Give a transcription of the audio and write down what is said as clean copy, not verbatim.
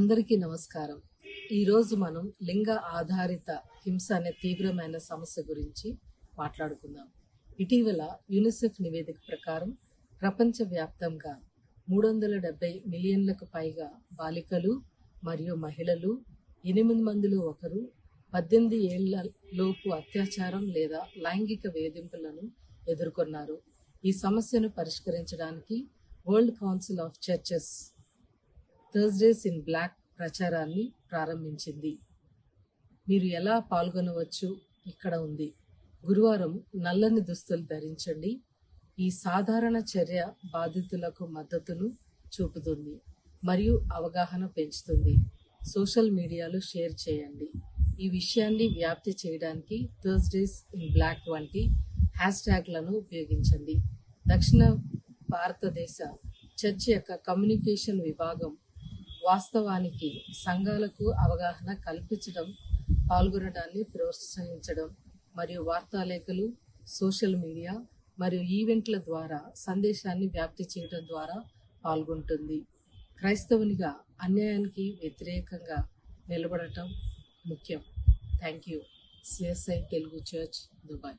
అందరికీ నమస్కారం. ఈరోజు మనం లింగ ఆధారిత హింస అనే తీవ్రమైన సమస్య గురించి మాట్లాడుకుందాం. ఇటీవల యూనిసెఫ్ నివేదిక ప్రకారం ప్రపంచవ్యాప్తంగా 370 మిలియన్లకు పైగా బాలికలు మరియు మహిళలు 8 మందిలో ఒకరు 18 ఏళ్ల లోపు అత్యాచారం లేదా లైంగిక వేధింపులను ఎదుర్కొన్నారు. ఈ సమస్యను పరిష్కరించడానికి World Council of Churches Thursdays in black ప్రచారాన్ని ప్రారంభించింది. మీరు ఎలా పాల్గొనవచ్చు ఇక్కడ ఉంది. గురువారం నల్లని దుస్తులు ధరించండి. ఈ సాధారణ చర్య బాధితులకు మద్దతును చూపుతుంది మరియు అవగాహన పెంచుతుంది. సోషల్ మీడియాలో షేర్ చేయండి. ఈ విషయాన్ని వ్యాప్తి చేయడానికి థర్స్డేస్ ఇన్ బ్లాక్ వంటి హ్యాష్ట్యాగ్లను ఉపయోగించండి. దక్షిణ భారతదేశ చర్చ్ యొక్క కమ్యూనికేషన్ విభాగం వాస్తవానికి సంఘాలకు అవగాహన కల్పించడం, పాల్గొనడాన్ని ప్రోత్సహించడం మరియు వార్తాలేఖలు, సోషల్ మీడియా మరియు ఈవెంట్ల ద్వారా సందేశాన్ని వ్యాప్తి చేయడం ద్వారా పాల్గొంటుంది. క్రైస్తవునిగా అన్యాయానికి వ్యతిరేకంగా నిలబడటం ముఖ్యం. Thank you. CSI Telugu church, Dubai.